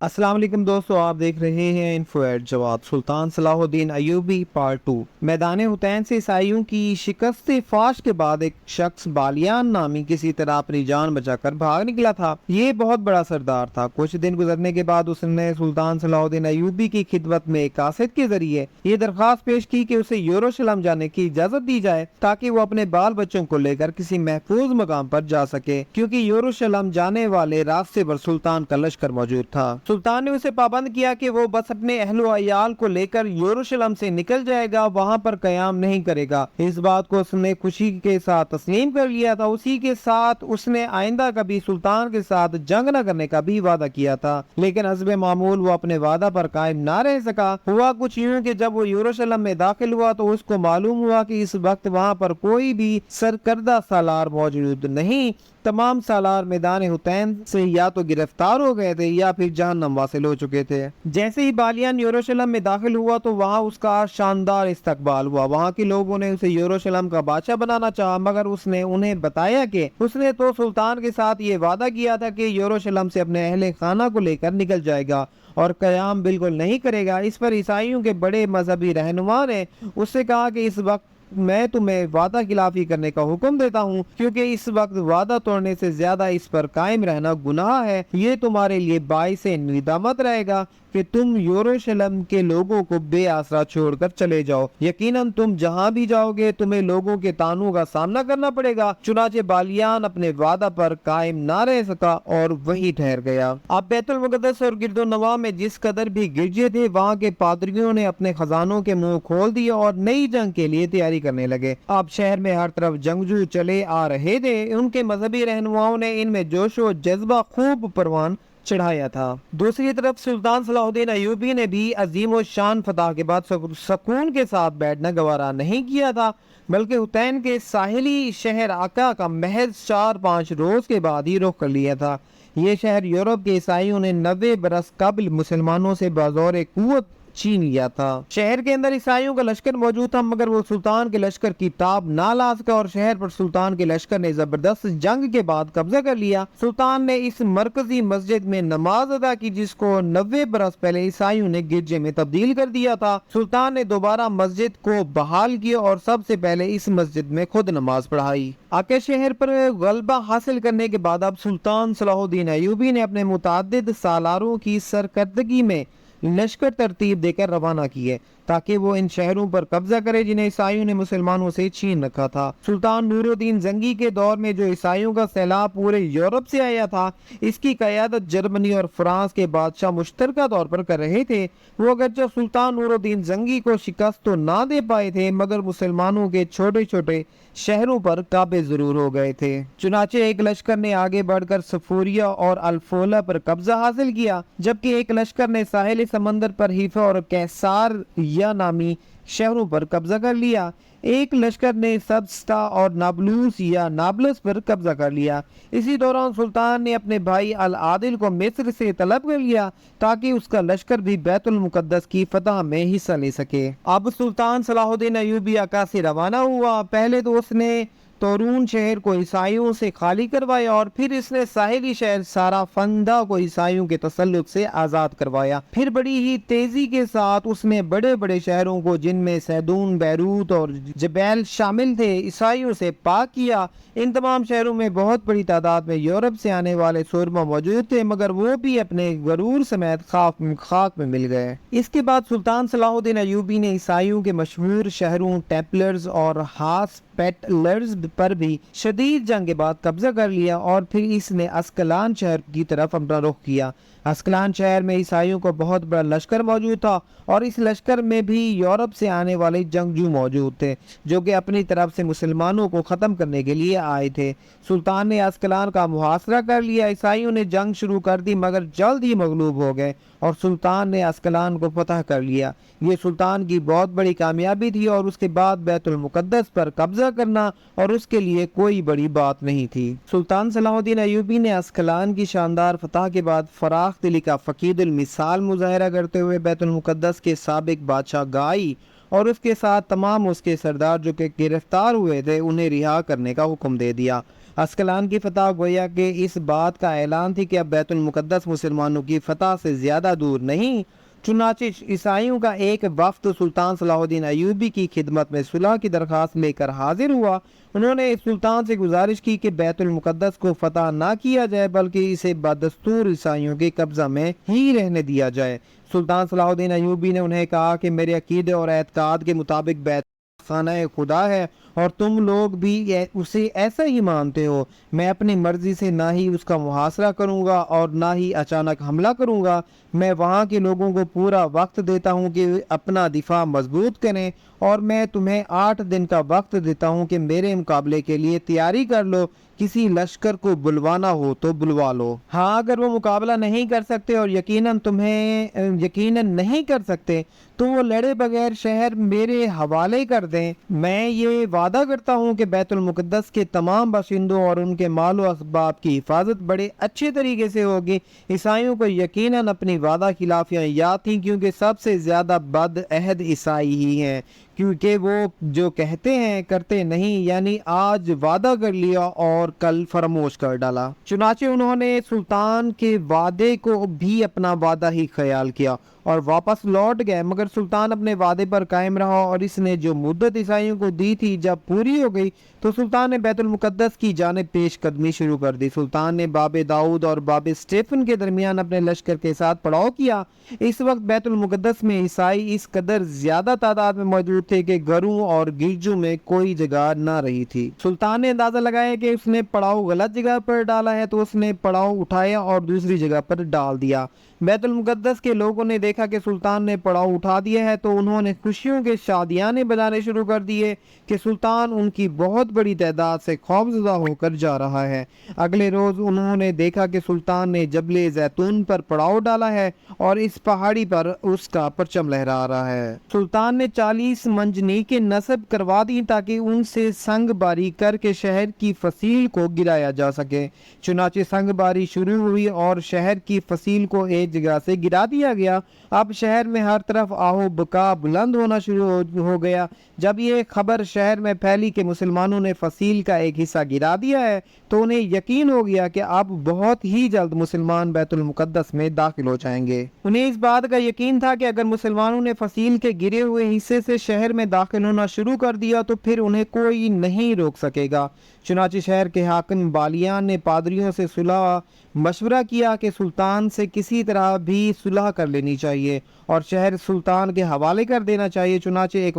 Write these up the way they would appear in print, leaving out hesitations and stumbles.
السلام علیکم دوستو، آپ دیکھ رہے ہیں انفو ایٹ جواد۔ سلطان صلاح الدین ایوبی پارٹ 2۔ میدان حطین سے عیسائیوں کی شکست فاش کے بعد ایک شخص بالیان نامی کسی طرح اپنی جان بچا کر بھاگ نکلا تھا۔ یہ بہت بڑا سردار تھا۔ کچھ دن گزرنے کے بعد اس نے سلطان صلاح الدین ایوبی کی خدمت میں ایک قاصد کے ذریعے یہ درخواست پیش کی کہ اسے یروشلم جانے کی اجازت دی جائے تاکہ وہ اپنے بال بچوں کو لے کر کسی محفوظ مقام پر جا سکے، کیونکہ یروشلم جانے والے راستے پر سلطان کا لشکر موجود تھا۔ سلطان نے اسے پابند کیا کہ وہ بس اپنے اہل و عیال کو لے کر یروشلم سے نکل جائے گا، وہاں پر قیام نہیں کرے گا۔ اس بات کو اس نے خوشی کے ساتھ تسلیم کر لیا تھا۔ اسی کے ساتھ اس نے آئندہ کبھی سلطان کے ساتھ جنگ نہ کرنے کا بھی وعدہ کیا تھا، لیکن حسب معمول وہ اپنے وعدہ پر قائم نہ رہ سکا۔ ہوا کچھ یوں کہ جب وہ یروشلم میں داخل ہوا تو اس کو معلوم ہوا کہ اس وقت وہاں پر کوئی بھی سرکردہ سالار موجود نہیں۔ تمام سالار میدان حطین سے یا تو گرفتار ہو گئے تھے یا پھر جہنم واصل ہو چکے تھے۔ جیسے ہی بالیان یروشلم میں داخل ہوا تو وہاں اس کا شاندار استقبال ہوا۔ وہاں کے لوگوں نے اسے یروشلم کا بادشاہ بنانا چاہا، مگر اس نے انہیں بتایا کہ اس نے تو سلطان کے ساتھ یہ وعدہ کیا تھا کہ یروشلم سے اپنے اہل خانہ کو لے کر نکل جائے گا اور قیام بالکل نہیں کرے گا۔ اس پر عیسائیوں کے بڑے مذہبی رہنما نے اس سے کہا کہ اس وقت میں تمہیں وعدہ خلافی کرنے کا حکم دیتا ہوں، کیونکہ اس وقت وعدہ توڑنے سے زیادہ اس پر قائم رہنا گناہ ہے۔ یہ تمہارے لیے باعث ندامت رہے گا کہ تم یروشلم کے لوگوں کو بے آسرا چھوڑ کر چلے جاؤ۔ یقیناً تم جہاں بھی جاؤ گے تمہیں لوگوں کے طعنوں کا سامنا کرنا پڑے گا۔ چنانچہ بالیان اپنے وعدہ پر قائم نہ رہ سکا اور وہی ٹھہر گیا۔ اب بیت المقدس اور گرد و نواح میں جس قدر بھی گرجے تھے، وہاں کے پادریوں نے اپنے خزانوں کے منہ کھول دیے اور نئی جنگ کے لیے تیاری کرنے لگے۔ اب شہر میں ہر طرف جنگجو چلے آ رہے تھے۔ ان کے مذہبی رہنماؤں نے ان میں جوش و جذبہ خوب پروان چڑھایا تھا۔ دوسری طرف سلطان صلاح الدین ایوبی نے بھی عظیم و شان فتح کے بعد سکون کے ساتھ بیٹھنا گوارا نہیں کیا تھا، بلکہ حطین کے ساحلی شہر عکا کا محض 4-5 روز کے بعد ہی رخ کر لیا تھا۔ یہ شہر یورپ کے عیسائیوں نے 90 برس قبل مسلمانوں سے بازور قوت چھین لیا تھا۔ شہر کے اندر عیسائیوں کا لشکر موجود تھا، مگر وہ سلطان کے لشکر کی تاب نہ لا سکا اور شہر پر سلطان کے لشکر نے زبردست جنگ کے بعد قبضہ کر لیا۔ سلطان نے اس مرکزی مسجد میں نماز ادا کی جس کو 90 برس پہلے عیسائیوں نے گرجے میں تبدیل کر دیا تھا۔ سلطان نے دوبارہ مسجد کو بحال کیا اور سب سے پہلے اس مسجد میں خود نماز پڑھائی۔ عکا شہر پر غلبہ حاصل کرنے کے بعد اب سلطان صلاح الدین ایوبی نے اپنے متعدد سالاروں کی سرکردگی میں لشکر ترتیب دے کر روانہ کیے تاکہ وہ ان شہروں پر قبضہ کرے جنہیں عیسائیوں نے مسلمانوں سے چھین رکھا تھا۔ سلطان نور الدین زنگی کے دور میں جو عیسائیوں کا سیلاب پورے یورپ سے آیا تھا، اس کی قیادت جرمنی اور فرانس کے بادشاہ مشترکہ طور پر کر رہے تھے۔ وہ اگرچہ سلطان نور الدین زنگی کو شکست تو نہ دے پائے تھے، مگر مسلمانوں کے چھوٹے چھوٹے شہروں پر قابض ضرور ہو گئے تھے۔ چنانچہ ایک لشکر نے آگے بڑھ کر سفوریا اور الفولا پر قبضہ حاصل کیا، جبکہ ایک لشکر نے ساحل سمندر پر حیفا اور کیسار یا نامی شہروں پر قبضہ کر لیا۔ ایک لشکر نے سدستا اور نابلوس یا نابلس پر قبضہ کر لیا۔ اسی دوران سلطان نے اپنے بھائی العادل کو مصر سے طلب کر لیا تاکہ اس کا لشکر بھی بیت المقدس کی فتح میں حصہ لے سکے۔ اب سلطان صلاح الدین ایوبی عکا سے روانہ ہوا۔ پہلے تو اس نے تورون شہر کو عیسائیوں سے خالی کروایا اور پھر اس نے ساحلی شہر سارا فندہ کو عیسائیوں کے تسلط سے آزاد کروایا۔ پھر بڑی ہی تیزی کے ساتھ اس نے بڑے بڑے شہروں کو، جن میں سیدون، بیروت اور جبیل شامل تھے، عیسائیوں سے پاک کیا۔ ان تمام شہروں میں بہت بڑی تعداد میں یورپ سے آنے والے سورما موجود تھے، مگر وہ بھی اپنے غرور سمیت خاک میں مل گئے۔ اس کے بعد سلطان صلاح الدین ایوبی نے عیسائیوں کے مشہور شہروں ٹیمپلرز اور ہاسپیٹلرز پر بھی شدید جنگ کے بعد قبضہ کر لیا اور پھر اس نے اسکلان شہر کی طرف اپنا رخ کیا۔ اسکلان شہر میں عیسائیوں کو بہت بڑا لشکر موجود تھا اور اس لشکر میں بھی یورپ سے آنے والے جنگجو موجود تھے جو کہ اپنی طرف سے مسلمانوں کو ختم کرنے کے لیے آئے تھے۔ سلطان نے اسکلان کا محاصرہ کر لیا۔ عیسائیوں نے جنگ شروع کر دی مگر جلد ہی مغلوب ہو گئے اور سلطان نے اسکلان کو فتح کر لیا۔ یہ سلطان کی بہت بڑی کامیابی تھی اور اس کے بعد بیت المقدس پر قبضہ کرنا اور اس کے لیے کوئی بڑی بات نہیں تھی۔ سلطان صلاح الدین ایوبی نے اسکلان کی شاندار فتح کے بعد فراخ دلی کا فقید المثال مظاہرہ کرتے ہوئے بیت المقدس کے سابق بادشاہ گائی اور اس کے ساتھ تمام اس کے سردار جو کہ گرفتار ہوئے تھے انہیں رہا کرنے کا حکم دے دیا۔ اسکلان کی فتح گویا کہ اس بات کا اعلان تھی کہ اب بیت المقدس مسلمانوں کی فتح سے زیادہ دور نہیں۔ چنانچہ عیسائیوں کا ایک وفد سلطان صلاح الدین ایوبی کی خدمت میں صلح کی درخواست لے کر حاضر ہوا۔ انہوں نے سلطان سے گزارش کی کہ بیت المقدس کو فتح نہ کیا جائے بلکہ اسے بدستور عیسائیوں کے قبضہ میں ہی رہنے دیا جائے۔ سلطان صلاح الدین ایوبی نے انہیں کہا کہ میرے عقیدے اور اعتقاد کے مطابق بیت خانہ خدا ہے اور تم لوگ بھی اسے ایسا ہی مانتے ہو۔ میں اپنی مرضی سے نہ ہی اس کا محاصرہ کروں گا اور نہ ہی اچانک حملہ کروں گا۔ میں وہاں کے لوگوں کو پورا وقت دیتا ہوں کہ اپنا دفاع مضبوط کریں اور میں تمہیں 8 دن کا وقت دیتا ہوں کہ میرے مقابلے کے لیے تیاری کر لو۔ کسی لشکر کو بلوانا ہو تو بلوا لو۔ ہاں اگر وہ مقابلہ نہیں کر سکتے اور یقیناً نہیں کر سکتے تو وہ لڑے بغیر شہر میرے حوالے کر دیں۔ میں یہ وعدہ کرتا ہوں کہ بیت المقدس کے تمام باشندوں اور ان کے مال و اسباب کی حفاظت بڑے اچھے طریقے سے ہوگی۔ عیسائیوں کو یقیناً اپنی وعدہ خلافیاں یاد تھیں کیونکہ سب سے زیادہ بد عہد عیسائی ہی ہیں، کیونکہ وہ جو کہتے ہیں کرتے نہیں، یعنی آج وعدہ کر لیا اور کل فراموش کر ڈالا۔ چنانچہ انہوں نے سلطان کے وعدے کو بھی اپنا وعدہ ہی خیال کیا اور واپس لوٹ گئے، مگر سلطان اپنے وعدے پر قائم رہا اور اس نے جو مدت عیسائیوں کو دی تھی جب پوری ہو گئی تو سلطان نے بیت المقدس کی جانب پیش قدمی شروع کر دی۔ سلطان نے باب داؤد اور باب اسٹیفن کے درمیان اپنے لشکر کے ساتھ پڑاؤ کیا۔ اس وقت بیت المقدس میں عیسائی اس قدر زیادہ تعداد میں موجود تھے کہ گھروں اور گرجوں میں کوئی جگہ نہ رہی تھی۔ سلطان نے اندازہ لگایا کہ اس نے پڑاؤ غلط جگہ پر ڈالا ہے تو اس نے پڑاؤ اٹھایا اور دوسری جگہ پر ڈال دیا۔ بیت المقدس کے لوگوں نے دیکھا کہ سلطان نے پڑاؤ اٹھا دیا ہے تو انہوں نے خوشیوں کے شادیانے بجانے شروع کر دیے کہ سلطان ان کی بہت بڑی تعداد سے خوفزدہ ہو کر جا رہا ہے۔ اگلے روز انہوں نے دیکھا کہ سلطان نے جبل زیتون پر پڑاؤ ڈالا ہے اور اس پہاڑی پر اس کا پرچم لہرا رہا ہے۔ سلطان نے 40 منجنیقیں نصب کروا دی تاکہ ان سے سنگ باری کر کے شہر کی فصیل کو گرایا جا سکے۔ چنانچہ سنگ باری شروع ہوئی اور شہر کی فصیل کو ایک جگہ سے گرا دیا گیا۔ اب شہر میں ہر طرف آہو بکا بلند ہونا شروع ہو گیا۔ جب یہ خبر شہر میں پھیلی کہ مسلمانوں نے فصیل کا ایک حصہ گرا دیا ہے تو انہیں یقین ہو گیا کہ اب بہت ہی جلد مسلمان بیت المقدس میں داخل ہو جائیں گے۔ انہیں اس بات کا یقین تھا کہ اگر مسلمانوں نے فصیل کے گرے ہوئے حصے سے شہر میں داخل ہونا شروع کر دیا تو پھر انہیں کوئی نہیں روک سکے گا۔ چنانچہ شہر کے حاکم بالیان نے پادریوں سے صلح مشورہ کیا کہ سلطان سے کسی طرح بھی صلح کر لینی چاہیے اور شہر سلطان کے حوالے کر دینا چاہیے۔ چنانچہ ایک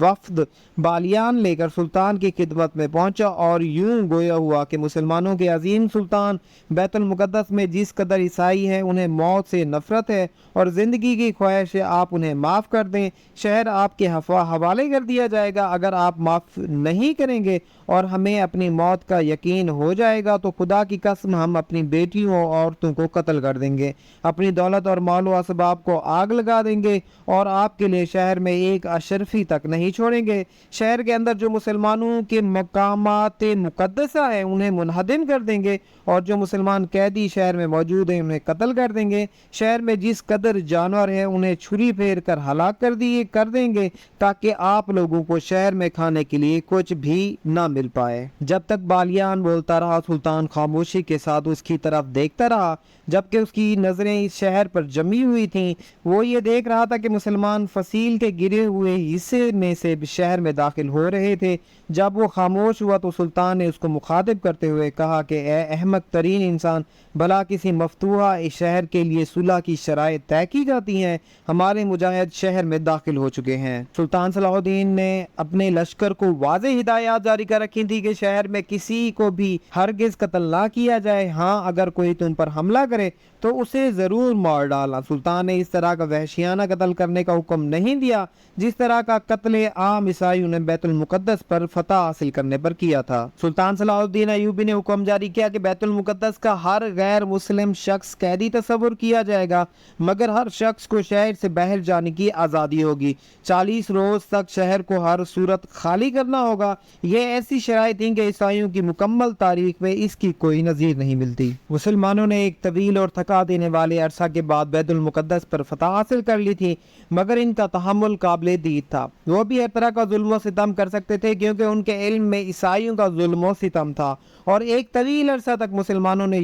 وفد بالیان لے کر سلطان کی خدمت میں پہنچا اور یوں گویا ہوا کہ مسلمانوں کے عظیم سلطان، بیت المقدس میں جس قدر عیسائی ہیں انہیں موت سے نفرت ہے اور زندگی کی خواہش ہے، آپ انہیں معاف کر دیں۔ شہر آپ کے حوالے کر دیا جائے گا۔ اگر آپ معاف نہیں کریں گے اور ہمیں اپنی موت کا یقین ہو جائے گا تو خدا کی قسم ہم اپنی بیٹیوں اور عورتوں کو قتل کر دیں گے، اپنی دولت اور مال و اسباب کو آگ لگا دیں گے اور آپ کے لیے شہر میں ایک اشرفی تک نہیں چھوڑیں گے۔ شہر کے اندر جو مسلمانوں کے مقامات مقدسہ ہیں انہیں منہدم کر دیں گے اور جو مسلمان قیدی شہر میں موجود ہیں انہیں قتل کر دیں گے۔ شہر میں جس قدر جانور ہیں انہیں چھری پھیر کر ہلاک کر دیں گے تاکہ آپ لوگوں کو شہر میں کھانے کے لیے کچھ بھی نہ مل پائے۔ جب تک بالیان بولتا رہا سلطان خاموشی کے ساتھ اس کی طرف دیکھتا رہا، جبکہ اس کی نظریں اس شہر پر جمی ہوئی تھیں۔ وہ یہ دیکھ رہا تھا کہ مسلمان فصیل کے گرے ہوئے حصے میں سے شہر میں داخل ہو رہے تھے۔ جب وہ خاموش ہوا تو سلطان نے اس کو مخاطب کرتے ہوئے کہا کہ اے احمق ترین انسان، بھلا کسی مفتوحہ شہر کے لیے صلح کی شرائط طے کی جاتی ہیں؟ ہمارے مجاہد شہر میں داخل ہو چکے ہیں۔ سلطان صلاح الدین نے اپنے لشکر کو واضح ہدایات جاری کر رکھی تھی کہ شہر میں کسی کو بھی ہرگز قتل نہ کیا جائے۔ ہاں اگر کوئی تم پر حملہ کرے تو اسے ضرور مار ڈالنا۔ سلطان نے اس طرح کا وحشیانہ قتل کرنے کا حکم نہیں دیا جس طرح کا قتل عام عیسائیوں نے بیت المقدس پر فتح حاصل کرنے پر کیا تھا۔ سلطان صلاح الدین ایوبی نے حکم جاری کیا کہ بیت المقدس کا ہر غیر مسلم شخص قیدی تصور کیا جائے گا، مگر ہر شخص کو شہر سے باہر جانے کی آزادی ہوگی۔ 40 روز تک شہر کو ہر صورت خالی کرنا ہوگا۔ یہ ایسی شرائط تھیں کہ عیسائیوں کی مکمل تاریخ میں اس کی کوئی نظیر نہیں ملتی۔ مسلمانوں نے ایک طویل اور تھکا دینے والے عرصہ کے بعد بیت المقدس پر فتح حاصل کر لی تھی، مگر ان کا تحمل قابل دید تھا۔ وہ بھی ہر طرح کا ظلم و ستم کر سکتے تھے کیونکہ ان کے علم میں عیسائیوں کا ظلم و ستم تھا، اور ایک طویل عرصہ تک مسلمانوں نے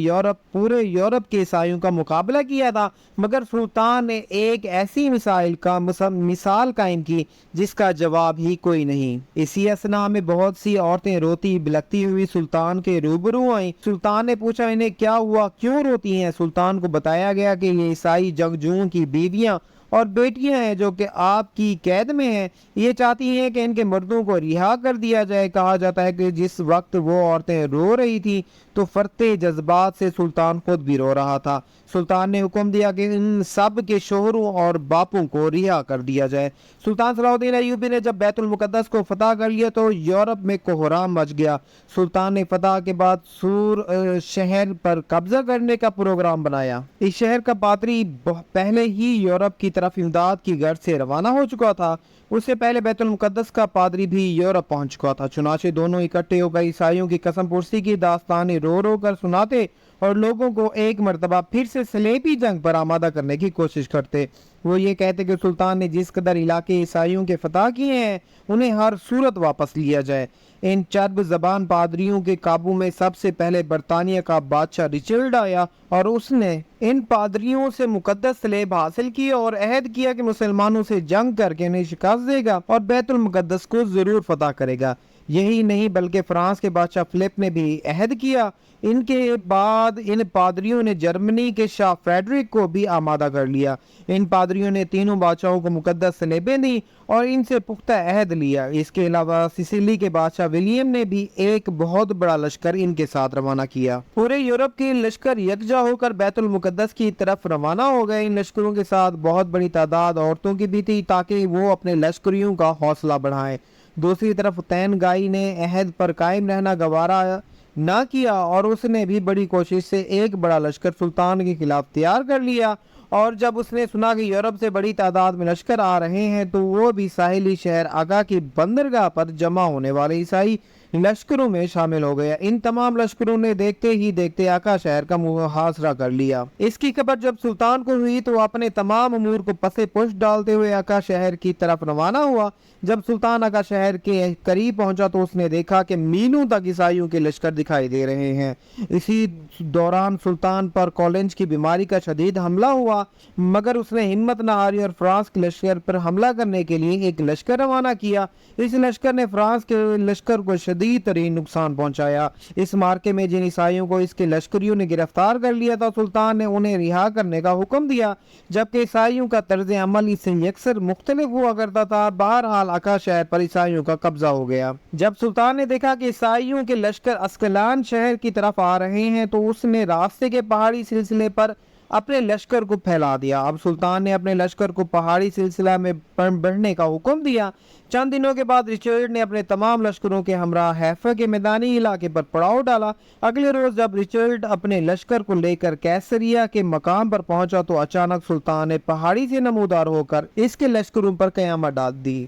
پورے یورپ کے عیسائیوں کا مقابلہ کیا تھا، مگر سلطان نے ایک ایسی مثال قائم کی جس کا جواب ہی کوئی نہیں۔ اسی اثناء میں بہت سی عورتیں روتی بلکتی ہوئی سلطان کے روبرو آئیں۔ سلطان نے پوچھا انہیں کیا ہوا، کیوں روتی ہیں؟ سلطان کو بتایا گیا کہ یہ عیسائی جنگجوؤں کی بیویاں اور بیٹیاں ہیں جو کہ آپ کی قید میں ہیں، یہ چاہتی ہیں کہ ان کے مردوں کو رہا کر دیا جائے۔ کہا جاتا ہے کہ جس وقت وہ عورتیں رو رہی تھی تو فرتے جذبات سے سلطان خود بھی رو رہا تھا۔ سلطان نے حکم دیا کہ ان سب کے شوہروں اور باپوں کو رہا کر دیا جائے۔ سلطان صلاح الدین ایوبی نے جب بیت المقدس کو فتح کر لیا تو یورپ میں کوہرام مچ گیا۔ سلطان نے فتح کے بعد سور شہر پر قبضہ کرنے کا پروگرام بنایا۔ اس شہر کا پادری پہلے ہی یورپ کی طرف امداد کی غرض سے روانہ ہو چکا تھا، اس سے پہلے بیت المقدس کا پادری بھی یورپ پہنچ چکا تھا۔ چنانچہ دونوں اکٹھے ہو کر عیسائیوں کی قسم پرسی کی داستانیں رو رو کر سناتے اور لوگوں کو ایک مرتبہ پھر سے صلیبی جنگ پر آمادہ کرنے کی کوشش کرتے۔ وہ یہ کہتے کہ سلطان نے جس قدر علاقے عیسائیوں کے فتح کیے ہیں انہیں ہر صورت واپس لیا جائے۔ ان چرب زبان پادریوں کے قابو میں سب سے پہلے برطانیہ کا بادشاہ رچرڈ آیا، اور اس نے ان پادریوں سے مقدس صلیب حاصل کی اور عہد کیا کہ مسلمانوں سے جنگ کر کے انہیں شکست دے گا اور بیت المقدس کو ضرور فتح کرے گا۔ یہی نہیں بلکہ فرانس کے بادشاہ فلپ نے بھی عہد کیا۔ ان کے بعد ان پادریوں نے جرمنی کے شاہ فریڈرک کو بھی آمادہ کر لیا۔ ان پادریوں نے تینوں بادشاہوں کو مقدس صلیبیں دی اور ان سے پختہ عہد لیا۔ اس کے علاوہ سسلی کے بادشاہ ولیم نے بھی ایک بہت بڑا لشکر ان کے ساتھ روانہ کیا۔ پورے یورپ کے لشکر یکجا ہو کر بیت المقدس کی طرف روانہ ہو گئے۔ ان لشکروں کے ساتھ بہت بڑی تعداد عورتوں کی بھی تھی تاکہ وہ اپنے لشکریوں کا حوصلہ بڑھائیں۔ دوسری طرف تین گائی نے عہد پر قائم رہنا گوارا نہ کیا اور اس نے بھی بڑی کوشش سے ایک بڑا لشکر سلطان کے خلاف تیار کر لیا، اور جب اس نے سنا کہ یورپ سے بڑی تعداد میں لشکر آ رہے ہیں تو وہ بھی ساحلی شہر آگا کی بندرگاہ پر جمع ہونے والے عیسائی لشکروں میں شامل ہو گیا۔ ان تمام لشکروں نے دیکھتے ہی دیکھتے آقا شہر کا محاصرہ کر لیا۔ اس کی خبر جب سلطان کو ہوئی تو وہ اپنے تمام امور کو پسے پشت ڈالتے ہوئے آقا شہر کی طرف روانہ ہوا۔ جب سلطان آقا شہر کے قریب پہنچا تو اس نے دیکھا کہ میلوں تک عیسائیوں کے لشکر دکھائی دے رہے ہیں۔ اسی دوران سلطان پر کولنج کی بیماری کا شدید حملہ ہوا، مگر اس نے ہمت نہ ہاری اور فرانس کے لشکر پر حملہ کرنے کے لیے ایک لشکر روانہ کیا۔ اس لشکر نے فرانس کے لشکر کو شدید ترین نقصان پہنچایا۔ اس مارکے میں جن عیسائیوں کو اس کے لشکریوں نے گرفتار کر لیا تھا سلطان نے انہیں رہا کرنے کا حکم دیا، جبکہ عیسائیوں کا طرز عمل اس سے یکسر مختلف ہوا کرتا تھا۔ بہرحال آقا شہر پر عیسائیوں کا قبضہ ہو گیا۔ جب سلطان نے دیکھا کہ عیسائیوں کے لشکر اسکلان شہر کی طرف آ رہے ہیں تو اس نے راستے کے پہاڑی سلسلے پر اپنے لشکر کو پھیلا دیا۔ اب سلطان نے اپنے لشکر کو پہاڑی سلسلہ میں بڑھنے کا حکم دیا۔ چند دنوں کے بعد رچرڈ نے اپنے تمام لشکروں کے ہمراہ حیفا کے میدانی علاقے پر پڑاؤ ڈالا۔ اگلے روز جب رچرڈ اپنے لشکر کو لے کر کیسریا کے مقام پر پہنچا تو اچانک سلطان نے پہاڑی سے نمودار ہو کر اس کے لشکروں پر قیامت ڈال دی۔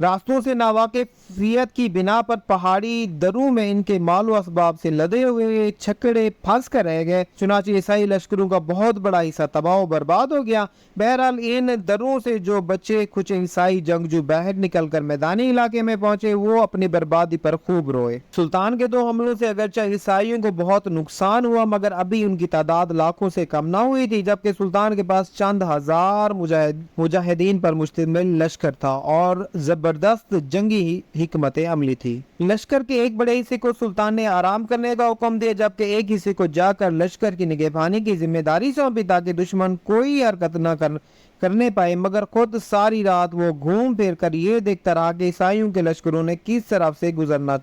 راستوں سے ناواقفیت کی بنا پر پہاڑی دروں میں ان کے مال و اسباب سے لدے ہوئے چھکڑے پھنس کر رہ گئے۔ چنانچہ عیسائی لشکروں کا بہت بڑا حصہ تباہ و برباد ہو گیا۔ بہرحال ان دروں سے جو بچے کچھ عیسائی جنگجو باہر نکل کر میدانی علاقے میں پہنچے وہ اپنی بربادی پر خوب روئے۔ سلطان کے دو حملوں سے اگرچہ عیسائیوں کو بہت نقصان ہوا مگر ابھی ان کی تعداد لاکھوں سے کم نہ ہوئی تھی، جبکہ سلطان کے پاس چند ہزار مجاہدین پر مشتمل لشکر تھا اور زبردست جنگی حکمت عملی تھی۔ لشکر کے ایک بڑے حصے کو سلطان نے آرام کرنے کا حکم دیا، جبکہ ایک حصے کو جا کر لشکر کی نگہبانی کی ذمہ داری سونپی تاکہ دشمن کوئی حرکت نہ کرنے پائے، مگر خود ساری رات وہ گھوم پھر کر یہ دیکھتا رہا کہ عیسائیوں کے لشکروں نے کس طرف سے گزرنا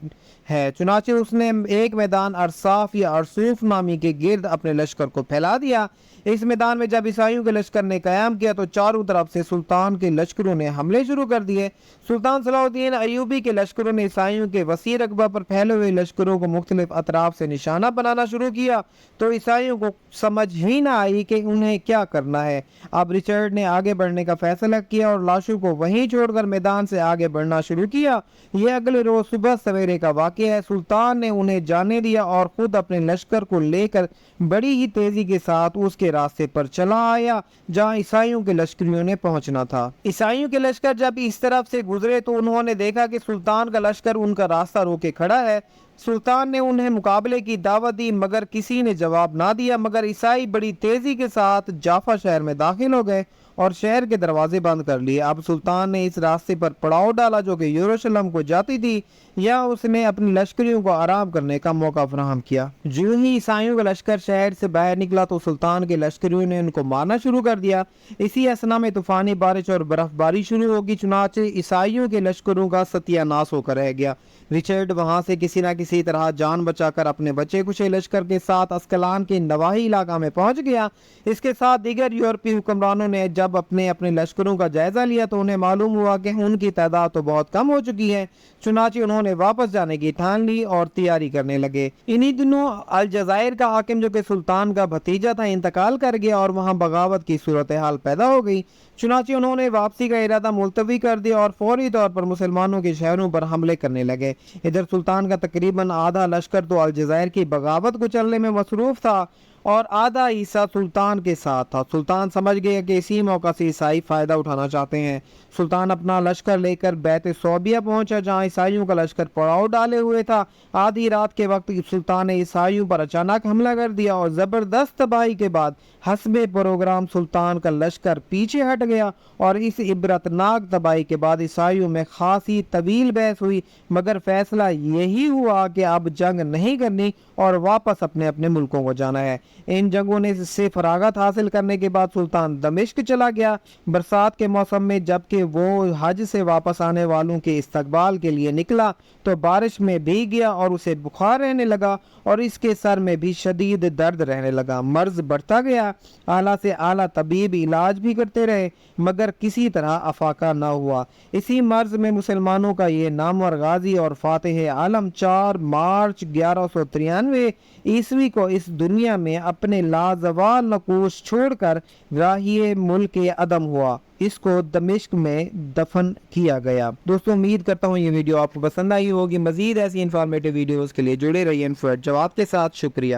ہے۔ چنانچہ اس نے ایک میدان ارصاف یا ارسوف نامی کے گرد اپنے لشکر کو پھیلا دیا۔ اس میدان میں جب عیسائیوں کے لشکر نے قیام کیا تو چاروں طرف سے سلطان کے لشکروں نے حملے شروع کر دیے۔ سلطان صلاح الدین ایوبی کے لشکروں نے عیسائیوں کے وسیع رقبہ پر پھیلے ہوئے لشکروں کو مختلف اطراف سے نشانہ بنانا شروع کیا تو عیسائیوں کو سمجھ ہی نہ آئی کہ انہیں کیا کرنا ہے۔ اب رچرڈ نے آگے بڑھنے کا فیصلہ کیا اور لاشوں کو وہیں چھوڑ کر میدان سے آگے بڑھنا شروع کیا۔ یہ اگلے روز صبح سویرے کا واقعہ ہے۔ سلطان نے انہیں جانے دیا اور خود اپنے لشکر کو لے کر بڑی ہی تیزی کے ساتھ اس کے راستے پر چلا آیا جہاں عیسائیوں کے لشکریوں نے پہنچنا تھا۔ عیسائیوں کے لشکر جب اس طرف سے گزرے تو انہوں نے دیکھا کہ سلطان کا لشکر ان کا راستہ روکے کھڑا ہے۔ سلطان نے انہیں مقابلے کی دعوت دی مگر کسی نے جواب نہ دیا، مگر عیسائی بڑی تیزی کے ساتھ جافا شہر میں داخل ہو گئے اور شہر کے دروازے بند کر لیے۔ اب سلطان نے اس راستے پر پڑاؤ ڈالا جو کہ یروشلم کو جاتی تھی، یا اس نے اپنے لشکریوں کو آرام کرنے کا موقع فراہم کیا۔ جو ہی عیسائیوں کا لشکر شہر سے باہر نکلا تو سلطان کے لشکریوں نے ان کو مارنا شروع کر دیا۔ اسی اثنا میں طوفانی بارش اور برف باری شروع ہوگی، چنانچہ عیسائیوں کے لشکروں کا ستیہ ناش ہو کر رہ گیا۔ رچرڈ وہاں سے کسی نہ کسی طرح جان بچا کر اپنے بچے کچے لشکر کے ساتھ اسکلان کے نواحی علاقہ میں پہنچ گیا۔ اس کے ساتھ دیگر یورپی حکمرانوں نے جب اپنے لشکروں کا جائزہ لیا تو انہیں معلوم ہوا کہ ان کی تعداد تو بہت کم ہو چکی ہے، چنانچہ انہوں نے واپس جانے کی ٹھان لی اور تیاری کرنے لگے۔ انہی دنوں الجزائر کا حاکم جو کہ سلطان کا بھتیجا تھا انتقال کر گیا اور وہاں بغاوت کی صورتحال پیدا ہو گئی، چنانچہ انہوں نے واپسی کا ارادہ ملتوی کر دیا اور فوری طور پر مسلمانوں کے شہروں پر حملے کرنے لگے۔ ادھر سلطان کا تقریباً آدھا لشکر تو الجزائر کی بغاوت کو چلنے میں مصروف تھا اور آدھا حصہ سلطان کے ساتھ تھا۔ سلطان سمجھ گیا کہ اسی موقع سے عیسائی فائدہ اٹھانا چاہتے ہیں۔ سلطان اپنا لشکر لے کر بیت صوبیہ پہنچا جہاں عیسائیوں کا لشکر پڑاؤ ڈالے ہوئے تھا۔ آدھی رات کے وقت سلطان نے عیسائیوں پر اچانک حملہ کر دیا اور زبردست تباہی کے بعد حسب پروگرام سلطان کا لشکر پیچھے ہٹ گیا، اور اس عبرتناک تباہی کے بعد عیسائیوں میں خاصی طویل بحث ہوئی، مگر فیصلہ یہی ہوا کہ اب جنگ نہیں کرنی اور واپس اپنے اپنے ملکوں کو جانا ہے۔ ان جنگوں نے سے فراغت حاصل کرنے کے بعد سلطان دمشق چلا گیا۔ برسات کے موسم میں جبکہ وہ حج سے واپس آنے والوں کے استقبال کے لیے نکلا تو بارش میں بھیگ گیا اور اسے بخار رہنے لگا اور اس کے سر میں بھی شدید درد رہنے لگا۔ مرض بڑھتا گیا، اعلیٰ سے اعلیٰ طبیب علاج بھی کرتے رہے مگر کسی طرح افاقہ نہ ہوا۔ اسی مرض میں مسلمانوں کا یہ نامور غازی اور فاتح عالم 4 مارچ 1193 عیسوی کو اس دنیا میں اپنے لازوال نقوش چھوڑ کر راہی ملک عدم ہوا۔ اس کو دمشق میں دفن کیا گیا۔ دوستو امید کرتا ہوں یہ ویڈیو آپ کو پسند آئی ہوگی۔ مزید ایسی انفارمیٹیو ویڈیوز کے لیے جڑے رہیے انفو ایٹ جواد کے ساتھ۔ شکریہ۔